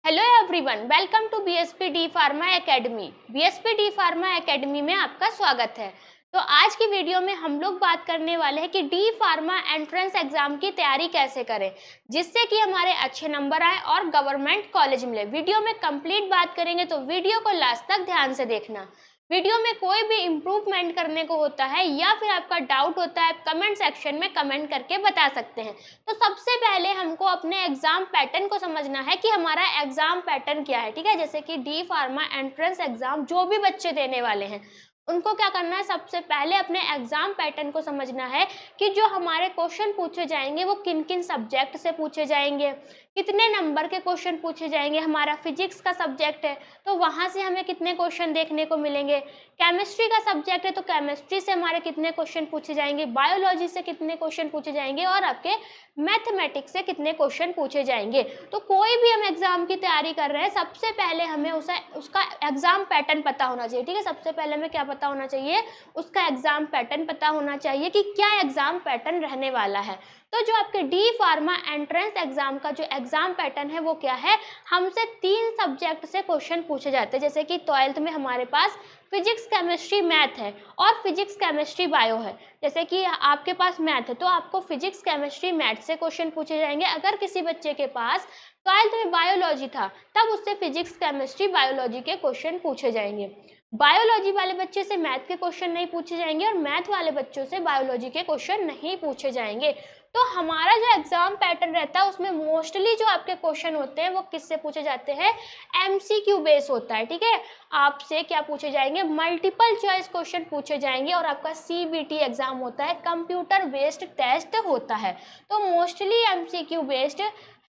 Hello everyone, welcome to BSP D pharma academy. BSP D pharma academy में आपका स्वागत है। तो आज की वीडियो में हम लोग बात करने वाले हैं कि डी फार्मा एंट्रेंस एग्जाम की तैयारी कैसे करें जिससे कि हमारे अच्छे नंबर आए और गवर्नमेंट कॉलेज मिले। वीडियो में कंप्लीट बात करेंगे तो वीडियो को लास्ट तक ध्यान से देखना। वीडियो में कोई भी इम्प्रूवमेंट करने को होता है या फिर आपका डाउट होता है, कमेंट सेक्शन में कमेंट करके बता सकते हैं। तो सबसे पहले हमको अपने एग्जाम पैटर्न को समझना है कि हमारा एग्जाम पैटर्न क्या है। ठीक है, जैसे कि डी फार्मा एंट्रेंस एग्जाम जो भी बच्चे देने वाले हैं उनको क्या करना है, सबसे पहले अपने एग्जाम पैटर्न को समझना है कि जो हमारे क्वेश्चन पूछे जाएंगे वो किन किन सब्जेक्ट से पूछे जाएंगे, कितने नंबर के क्वेश्चन पूछे जाएंगे। हमारा फिजिक्स का सब्जेक्ट है तो वहाँ से हमें कितने क्वेश्चन देखने को मिलेंगे। केमिस्ट्री का सब्जेक्ट है तो केमिस्ट्री से हमारे कितने क्वेश्चन पूछे जाएंगे, बायोलॉजी से कितने क्वेश्चन पूछे जाएंगे और आपके मैथमेटिक्स से कितने क्वेश्चन पूछे जाएंगे। तो कोई भी हम एग्जाम की तैयारी कर रहे हैं सबसे पहले हमें उसका एग्जाम पैटर्न पता होना चाहिए। ठीक है, सबसे पहले हमें क्या पता होना चाहिए, उसका एग्जाम पैटर्न पता होना चाहिए कि क्या एग्जाम पैटर्न रहने वाला है। तो जो आपके डी फार्मा एंट्रेंस एग्जाम का जो एग्जाम पैटर्न है वो क्या है, हमसे 3 सब्जेक्ट से क्वेश्चन पूछे जाते हैं। जैसे कि 12th में हमारे पास फिजिक्स केमिस्ट्री मैथ है और फिजिक्स केमिस्ट्री बायो है। जैसे कि आपके पास मैथ है तो आपको फिजिक्स केमिस्ट्री मैथ से क्वेश्चन पूछे जाएंगे। अगर किसी बच्चे के पास 12th में बायोलॉजी था तब उससे फिजिक्स केमिस्ट्री बायोलॉजी के क्वेश्चन पूछे जाएंगे। बायोलॉजी वाले बच्चे से मैथ के क्वेश्चन नहीं पूछे जाएंगे और मैथ वाले बच्चों से बायोलॉजी के क्वेश्चन नहीं पूछे जाएंगे। तो हमारा जो एग्जाम पैटर्न रहता है उसमें मोस्टली जो आपके क्वेश्चन होते हैं वो किससे पूछे जाते हैं, एमसीक्यू बेस होता है। ठीक है, आपसे क्या पूछे जाएंगे, मल्टीपल चॉइस क्वेश्चन पूछे जाएंगे और आपका सीबीटी एग्जाम होता है, कंप्यूटर बेस्ड टेस्ट होता है। तो मोस्टली एमसीक्यू बेस्ड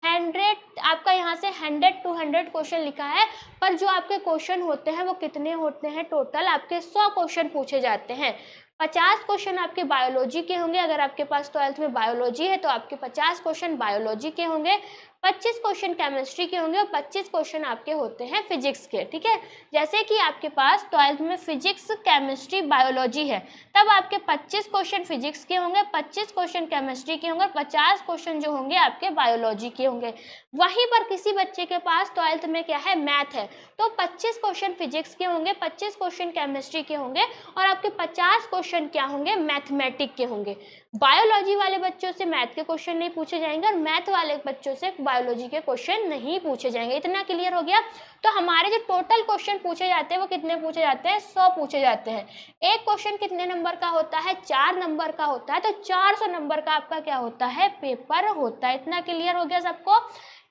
100 आपका यहाँ से 100 to 100 क्वेश्चन लिखा है, पर जो आपके क्वेश्चन होते हैं वो कितने होते हैं, टोटल आपके 100 क्वेश्चन पूछे जाते हैं। 50 क्वेश्चन आपके बायोलॉजी के होंगे। अगर आपके पास 12th में बायोलॉजी है तो आपके 50 क्वेश्चन बायोलॉजी के होंगे, 25 क्वेश्चन केमिस्ट्री के होंगे और 25 क्वेश्चन आपके होते हैं फिजिक्स के। ठीक है, जैसे कि आपके पास 12th में फिजिक्स केमिस्ट्री बायोलॉजी है तब आपके 25 क्वेश्चन फिजिक्स के होंगे, 25 क्वेश्चन केमिस्ट्री के होंगे, 50 क्वेश्चन जो होंगे आपके बायोलॉजी के होंगे। वहीं पर किसी बच्चे के पास 12th में क्या है, मैथ है तो 25 क्वेश्चन फिजिक्स के होंगे, 25 क्वेश्चन केमिस्ट्री के होंगे और आपके 50 क्वेश्चन क्या होंगे, मैथमेटिक के होंगे। बायोलॉजी वाले बच्चों से मैथ के क्वेश्चन नहीं पूछे जाएंगे और मैथ वाले बच्चों से बायोलॉजी के क्वेश्चन नहीं पूछे जाएंगे। इतना क्लियर हो गया। तो हमारे जो टोटल क्वेश्चन पूछे जाते हैं वो कितने पूछे जाते हैं, 100 पूछे जाते हैं। एक क्वेश्चन कितने नंबर का होता है, 4 नंबर का होता है। तो 400 नंबर का आपका क्या होता है, पेपर होता है। इतना क्लियर हो गया सबको।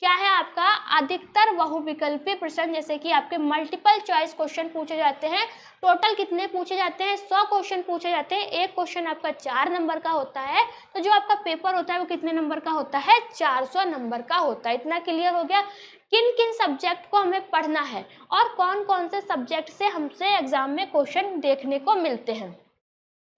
क्या है आपका अधिकतर बहुविकल्पी प्रश्न, जैसे कि आपके मल्टीपल चॉइस क्वेश्चन पूछे जाते हैं। टोटल कितने पूछे जाते हैं, 100 क्वेश्चन पूछे जाते हैं। एक क्वेश्चन आपका 4 नंबर का होता है तो जो आपका पेपर होता है वो कितने नंबर का होता है, 400 नंबर का होता है। इतना क्लियर हो गया। किन किन सब्जेक्ट को हमें पढ़ना है और कौन कौन से सब्जेक्ट से हमसे एग्जाम में क्वेश्चन देखने को मिलते हैं।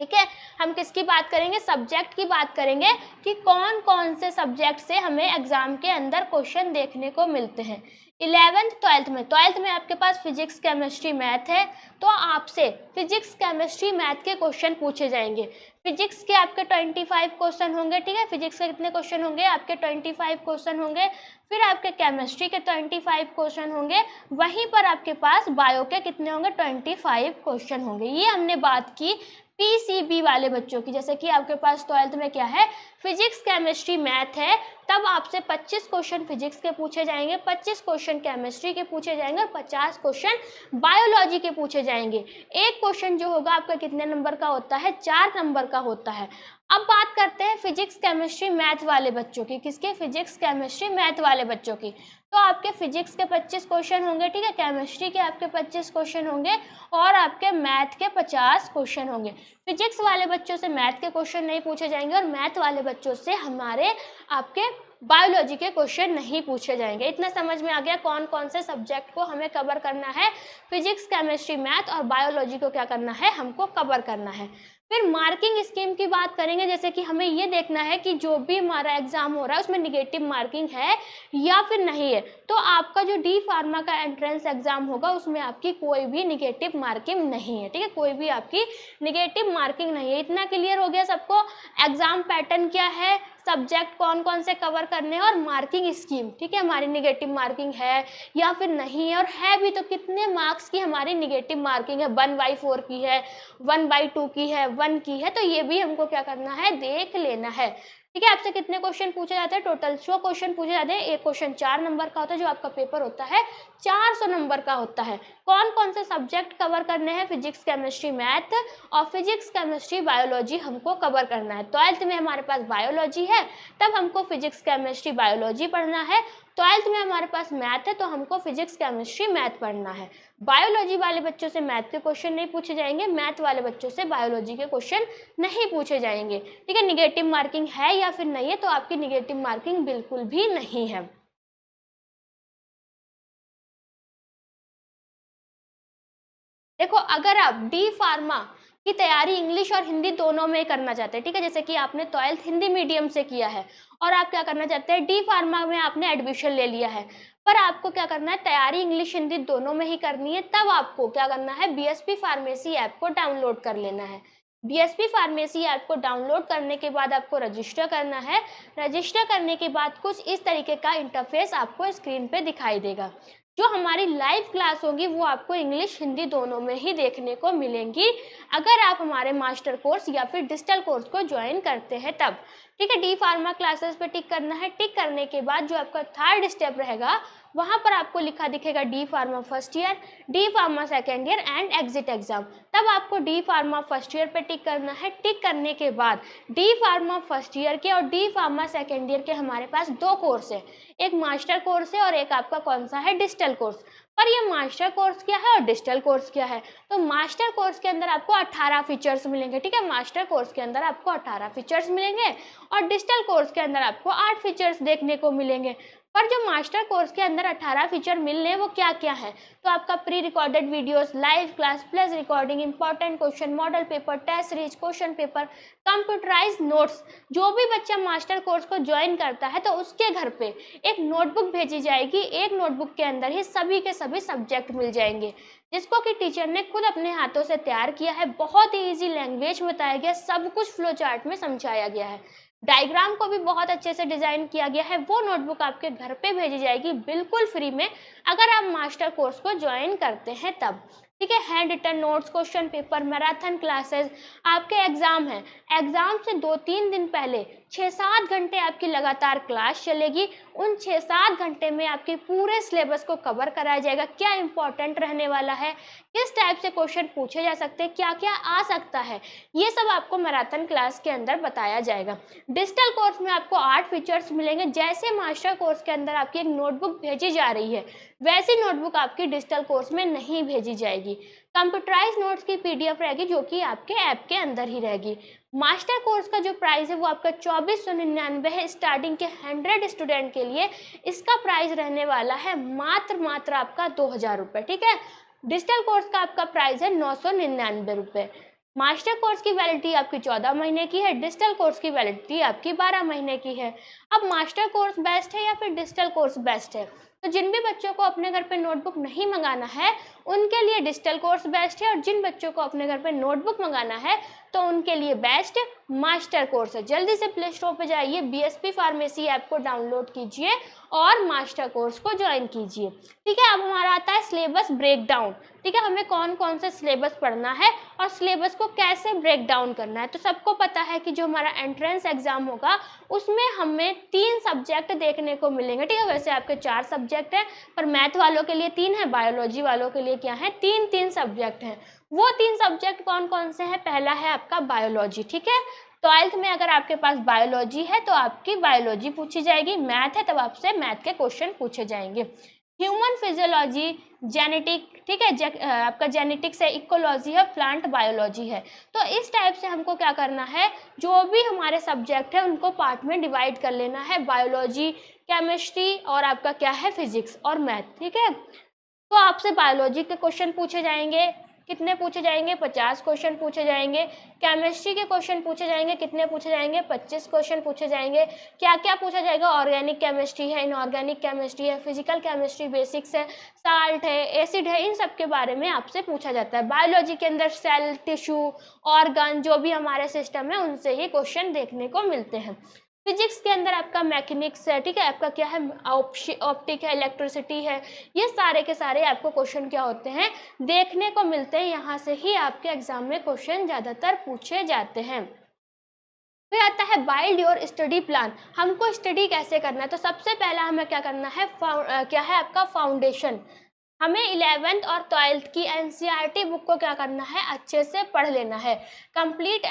ठीक है, हम किसकी बात करेंगे, सब्जेक्ट की बात करेंगे कि कौन कौन से सब्जेक्ट से हमें एग्जाम के अंदर क्वेश्चन देखने को मिलते हैं। 11th 12th में आपके पास फिजिक्स केमिस्ट्री मैथ है तो आपसे फिजिक्स केमिस्ट्री मैथ के क्वेश्चन पूछे जाएंगे। फिजिक्स के आपके 25 क्वेश्चन होंगे। ठीक है, फिजिक्स के कितने क्वेश्चन होंगे, आपके 25 क्वेश्चन होंगे। फिर आपके केमिस्ट्री के 25 क्वेश्चन होंगे। वहीं पर आपके पास बायो के कितने होंगे, 25 क्वेश्चन होंगे। ये हमने बात की पीसीबी वाले बच्चों की। जैसे कि आपके पास 12th में क्या है, फिजिक्स केमिस्ट्री मैथ है तब आपसे 25 क्वेश्चन फिजिक्स के पूछे जाएंगे, 25 क्वेश्चन केमिस्ट्री के पूछे जाएंगे और 50 क्वेश्चन बायोलॉजी के पूछे जाएंगे। एक क्वेश्चन जो होगा आपका कितने नंबर का होता है, 4 नंबर का होता है। अब बात करते हैं फिजिक्स केमिस्ट्री मैथ वाले बच्चों की। किसके, फिजिक्स केमिस्ट्री मैथ वाले बच्चों की। तो आपके फिजिक्स के 25 क्वेश्चन होंगे। ठीक है, केमिस्ट्री के आपके 25 क्वेश्चन होंगे और आपके मैथ के 50 क्वेश्चन होंगे। फिजिक्स वाले बच्चों से मैथ के क्वेश्चन नहीं पूछे जाएंगे और मैथ वाले बच्चों से हमारे आपके बायोलॉजी के क्वेश्चन नहीं पूछे जाएंगे। इतना समझ में आ गया कौन कौन से सब्जेक्ट को हमें कवर करना है, फिजिक्स केमिस्ट्री मैथ और बायोलॉजी को क्या करना है, हमको कवर करना है। फिर मार्किंग स्कीम की बात करेंगे। जैसे कि हमें ये देखना है कि जो भी हमारा एग्जाम हो रहा है उसमें निगेटिव मार्किंग है या फिर नहीं है। तो आपका जो डी फार्मा का एंट्रेंस एग्जाम होगा उसमें आपकी कोई भी निगेटिव मार्किंग नहीं है। ठीक है, कोई भी आपकी निगेटिव मार्किंग नहीं है। इतना क्लियर हो गया सबको। एग्जाम पैटर्न क्या है, सब्जेक्ट कौन कौन से कवर करने हैं और मार्किंग स्कीम, ठीक है, हमारी निगेटिव मार्किंग है या फिर नहीं है, और है भी तो कितने मार्क्स की हमारी निगेटिव मार्किंग है, 1/4 की है, 1/2 की है, 1 की है, तो ये भी हमको क्या करना है, देख लेना है। ठीक है, आपसे कितने क्वेश्चन पूछे जाते हैं, टोटल 100 क्वेश्चन पूछे जाते हैं। एक क्वेश्चन 4 नंबर का होता है, जो आपका पेपर होता है 400 नंबर का होता है। कौन कौन से सब्जेक्ट कवर करने हैं, फिजिक्स केमिस्ट्री मैथ, और फिजिक्स केमिस्ट्री बायोलॉजी हमको कवर करना है। 12th में हमारे पास बायोलॉजी है, तब हमको फिजिक्स केमिस्ट्री बायोलॉजी पढ़ना है। 12th में हमारे पास मैथ है, तो हमको फिजिक्स केमिस्ट्री मैथ पढ़ना है। बायोलॉजी वाले बच्चों से मैथ के क्वेश्चन नहीं पूछे जाएंगे, मैथ वाले बच्चों से बायोलॉजी के क्वेश्चन नहीं पूछे जाएंगे। ठीक है, निगेटिव मार्किंग है या फिर नहीं है, तो आपकी निगेटिव मार्किंग बिल्कुल भी नहीं है। देखो, अगर आप डी फार्मा की तैयारी इंग्लिश और हिंदी दोनों में करना चाहते हैं, ठीक है, जैसे कि आपने 12th हिंदी मीडियम से किया है और आप क्या करना चाहते हैं, डी फार्मा में आपने एडमिशन ले लिया है, पर आपको क्या करना है, तैयारी इंग्लिश हिंदी दोनों में ही करनी है, तब आपको क्या करना है, बीएसपी फार्मेसी ऐप को डाउनलोड कर लेना है। बीएसपी फार्मेसी ऐप को डाउनलोड करने के बाद आपको रजिस्टर करना है। रजिस्टर करने के बाद कुछ इस तरीके का इंटरफेस आपको स्क्रीन पे दिखाई देगा। जो हमारी लाइव क्लास होगी वो आपको इंग्लिश हिंदी दोनों में ही देखने को मिलेंगी, अगर आप हमारे मास्टर कोर्स या फिर डिजिटल कोर्स को ज्वाइन करते हैं तब। ठीक है, डी फार्मा क्लासेस पे टिक करना है। टिक करने के बाद जो आपका थर्ड स्टेप रहेगा, वहाँ पर आपको लिखा दिखेगा D pharma first year, D pharma second year and exit exam. तब आपको डी फार्मा फर्स्ट ईयर पे टिक करना है। टिक करने के बाद डी फार्मा फर्स्ट ईयर के और डी फार्मा सेकेंड ईयर के हमारे पास 2 कोर्स है, एक मास्टर कोर्स है और एक आपका कौन सा है, डिजिटल कोर्स। पर ये मास्टर कोर्स क्या है और डिजिटल कोर्स क्या है, तो मास्टर कोर्स के अंदर आपको 18 फीचर्स मिलेंगे। ठीक है, मास्टर कोर्स के अंदर आपको 18 फीचर्स मिलेंगे और डिजिटल कोर्स के अंदर आपको 8 फीचर्स देखने को मिलेंगे। पर जो मास्टर कोर्स के अंदर 18 फीचर मिल रहे हैं वो क्या क्या है, तो आपका pre recorded videos, live class plus recording, important question, model paper, test series, question paper, computerize notes. जो भी बच्चा मास्टर कोर्स को ज्वाइन करता है तो उसके घर पे एक नोटबुक भेजी जाएगी। एक नोटबुक के अंदर ही सभी के सभी सब्जेक्ट मिल जाएंगे, जिसको कि टीचर ने खुद अपने हाथों से तैयार किया है। बहुत ही ईजी लैंग्वेज में बताया गया, सब कुछ फ्लो चार्ट में समझाया गया है, डायग्राम को भी बहुत अच्छे से डिजाइन किया गया है। वो नोटबुक आपके घर पे भेजी जाएगी बिल्कुल फ्री में, अगर आप मास्टर कोर्स को ज्वाइन करते हैं तब। ठीक है, hand written notes, question paper, marathon classes, आपके एग्जाम है, एग्जाम से 2-3 दिन पहले 6-7 घंटे आपकी लगातार क्लास चलेगी। उन 6-7 घंटे में आपके पूरे सिलेबस को कवर कराया जाएगा, क्या इंपॉर्टेंट रहने वाला है, किस टाइप से क्वेश्चन पूछे जा सकते हैं, क्या क्या आ सकता है, ये सब आपको मैराथन क्लास के अंदर बताया जाएगा। डिजिटल कोर्स में आपको 8 फीचर्स मिलेंगे। जैसे मास्टर कोर्स के अंदर आपकी एक नोटबुक भेजी जा रही है, वैसी नोटबुक आपकी डिजिटल कोर्स में नहीं भेजी जाएगी। कंप्यूटराइज नोट्स की पीडीएफ रहेगी, जो कि आपके ऐप के अंदर ही रहेगी। मास्टर कोर्स का जो प्राइस है वो आपका 2499 है स्टार्टिंग के 100 स्टूडेंट के लिए। इसका प्राइस रहने वाला है मात्र आपका 2000 रुपये। ठीक है, डिजिटल कोर्स का आपका प्राइस है 999 रुपये। मास्टर कोर्स की वैलिडिटी आपकी 14 महीने की है, डिजिटल कोर्स की वैलिडिटी आपकी 12 महीने की है। अब मास्टर कोर्स बेस्ट है या फिर डिजिटल कोर्स बेस्ट है, तो जिन भी बच्चों को अपने घर पे नोटबुक नहीं मंगाना है उनके लिए डिजिटल कोर्स बेस्ट है, और जिन बच्चों को अपने घर पे नोटबुक मंगाना है तो उनके लिए बेस्ट मास्टर कोर्स है। जल्दी से प्ले स्टोर पे जाइए, बीएसपी फार्मेसी ऐप को डाउनलोड कीजिए और मास्टर कोर्स को ज्वाइन कीजिए। ठीक है, अब हमारा आता है सिलेबस ब्रेकडाउन। ठीक है, हमें कौन कौन सा सिलेबस पढ़ना है और सिलेबस को कैसे ब्रेक डाउन करना है। तो सबको पता है कि जो हमारा एंट्रेंस एग्जाम होगा उसमें हमें 3 सब्जेक्ट देखने को मिलेंगे। ठीक है, वैसे आपके 4 सब्जेक्ट हैं, पर मैथ वालों के लिए 3 है, बायोलॉजी वालों के लिए क्या है, 3 सब्जेक्ट हैं। वो 3 सब्जेक्ट कौन कौन से हैं, पहला है आपका बायोलॉजी। ठीक है, 12th में अगर आपके पास बायोलॉजी है तो आपकी बायोलॉजी पूछी जाएगी, मैथ है तब आपसे मैथ के क्वेश्चन पूछे जाएंगे। ह्यूमन फिजियोलॉजी, जेनेटिक, ठीक है, आपका जेनेटिक्स है, इकोलॉजी है, प्लांट बायोलॉजी है। तो इस टाइप से हमको क्या करना है, जो भी हमारे सब्जेक्ट है उनको पार्ट में डिवाइड कर लेना है, बायोलॉजी, केमिस्ट्री और आपका क्या है, फिजिक्स और मैथ। ठीक है, तो आपसे बायोलॉजी के क्वेश्चन पूछे जाएंगे, कितने पूछे जाएंगे, 50 क्वेश्चन पूछे जाएंगे। केमिस्ट्री के क्वेश्चन पूछे जाएंगे, कितने पूछे जाएंगे, 25 क्वेश्चन पूछे जाएंगे। क्या क्या पूछा जाएगा, ऑर्गेनिक केमिस्ट्री है, इनऑर्गेनिक केमिस्ट्री है, फिजिकल केमिस्ट्री बेसिक्स है, साल्ट है, एसिड है, इन सब के बारे में आपसे पूछा जाता है। बायोलॉजी के अंदर सेल, टिश्यू, ऑर्गन, जो भी हमारे सिस्टम है उनसे ही क्वेश्चन देखने को मिलते हैं। फिजिक्स के अंदर आपका मैकेनिक्स है, ठीक है, आपका क्या है, ऑप्टिक है, इलेक्ट्रिसिटी है, ये सारे के सारे आपको क्वेश्चन क्या होते हैं, देखने को मिलते हैं। यहाँ से ही आपके एग्जाम में क्वेश्चन ज़्यादातर पूछे जाते हैं। फिर आता है बाइल्ड योर स्टडी प्लान, हमको स्टडी कैसे करना है। तो सबसे पहला हमें क्या करना है, क्या है आपका फाउंडेशन। हमें 11th और 12th की एनसीईआरटी बुक को क्या करना है, अच्छे से पढ़ लेना है। Complete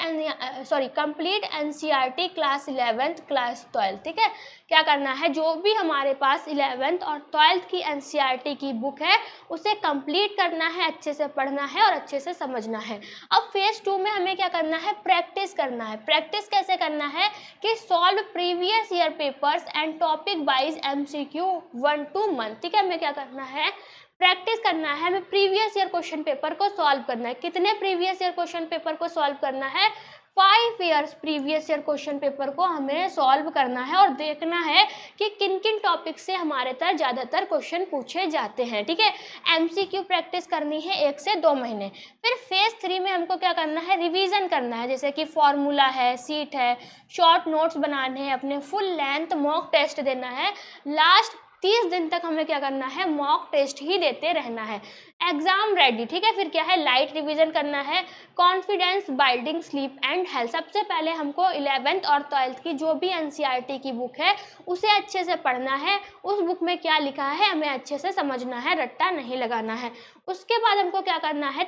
NCERT class 11th class 12th, ठीक है। क्या करना है, जो भी हमारे पास 11th और 12th की एनसीईआरटी की बुक है उसे कंप्लीट करना है, अच्छे से पढ़ना है और अच्छे से समझना है। अब फेज 2 में हमें क्या करना है, प्रैक्टिस करना है। प्रैक्टिस कैसे करना है कि solve previous year papers and topic wise MCQ 1-2 month, ठीक है। हमें क्या करना है, प्रैक्टिस करना है, हमें प्रीवियस ईयर क्वेश्चन पेपर को सॉल्व करना है। कितने प्रीवियस ईयर क्वेश्चन पेपर को सॉल्व करना है, 5 years previous year question paper को हमें सॉल्व करना है और देखना है कि किन किन टॉपिक से हमारे तरफ ज़्यादातर क्वेश्चन पूछे जाते हैं, ठीक है। MCQ प्रैक्टिस करनी है 1 से 2 महीने। फिर फेज 3 में हमको क्या करना है, रिवीजन करना है, जैसे कि फॉर्मूला है, सीट है, शॉर्ट नोट्स बनाने हैं, अपने फुल लेंथ मॉक टेस्ट देना है। लास्ट 30 दिन तक हमें क्या करना है, मॉक टेस्ट ही देते रहना है। एग्जाम रेडी, ठीक है। फिर क्या है, लाइट रिवीजन करना है, confidence building, sleep and health. सबसे पहले हमको 11th और 12th की जो भी एनसीईआरटी की बुक है उसे अच्छे से पढ़ना है। उस बुक में क्या लिखा है हमें अच्छे से समझना है, रट्टा नहीं लगाना है। उसके बाद हमको क्या करना है,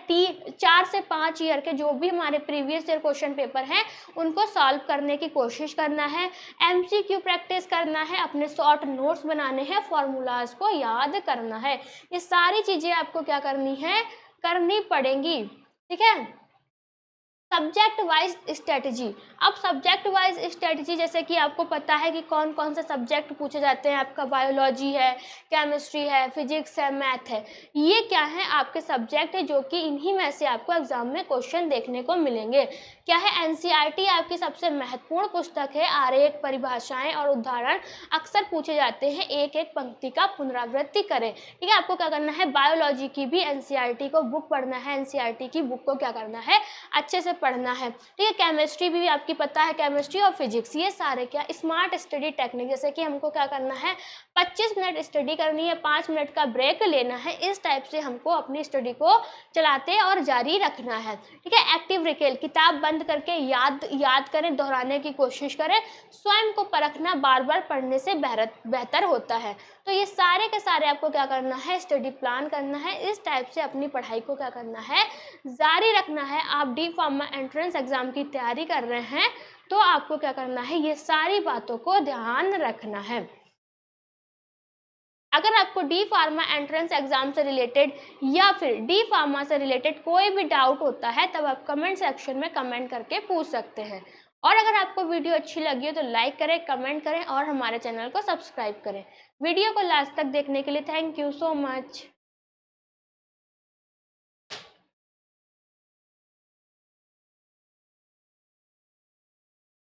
4 से 5 ईयर के जो भी हमारे प्रीवियस ईयर क्वेश्चन पेपर हैं उनको सॉल्व करने की कोशिश करना है। MCQ प्रैक्टिस करना है, अपने शॉर्ट नोट्स बनाने हैं, फॉर्मूलाज को याद करना है। ये सारी चीज़ें आपको क्या करनी है, करनी पड़ेंगी, ठीक है। Subject wise strategy. अब सब्जेक्ट वाइज स्ट्रेटजी जैसे कि आपको पता है कि कौन कौन से सब्जेक्ट पूछे जाते हैं, आपका बायोलॉजी है, केमिस्ट्री है, फिजिक्स है, मैथ है। ये क्या है, आपके सब्जेक्ट है जो कि इन्हीं में से आपको एग्जाम में क्वेश्चन देखने को मिलेंगे। क्या है, एनसीईआरटी आपकी सबसे महत्वपूर्ण पुस्तक है। आरेख, परिभाषाएं और उदाहरण अक्सर पूछे जाते हैं, एक एक पंक्ति का पुनरावृत्ति करें, ठीक है। आपको क्या करना है, बायोलॉजी की भी एनसीईआरटी को बुक पढ़ना है, एनसीईआरटी की बुक को क्या करना है, अच्छे से पढ़ना है, ठीक है। केमिस्ट्री भी आपकी पता है, केमिस्ट्री और फिजिक्स, ये सारे क्या स्मार्ट स्टडी टेक्निक, जैसे कि हमको क्या करना है, 25 मिनट स्टडी करनी है, 5 मिनट का ब्रेक लेना है। इस टाइप से हमको अपनी स्टडी को चलाते और जारी रखना है, ठीक है। एक्टिव रिकेल, किताब बंद करके याद करें, दोहराने की कोशिश करें। स्वयं को परखना बार बार पढ़ने से बेहतर होता है। तो ये सारे के सारे आपको क्या करना है, स्टडी प्लान करना है। इस टाइप से अपनी पढ़ाई को क्या करना है, जारी रखना है। आप डी फार्मा एंट्रेंस एग्जाम की तैयारी कर रहे हैं तो आपको क्या करना है, ये सारी बातों को ध्यान रखना है। अगर आपको डी फार्मा एंट्रेंस एग्जाम से रिलेटेड या फिर डी फार्मा से रिलेटेड कोई भी डाउट होता है तब आप कमेंट सेक्शन में कमेंट करके पूछ सकते हैं। और अगर आपको वीडियो अच्छी लगी हो तो लाइक करें, कमेंट करें और हमारे चैनल को सब्सक्राइब करें। वीडियो को लास्ट तक देखने के लिए थैंक यू सो मच।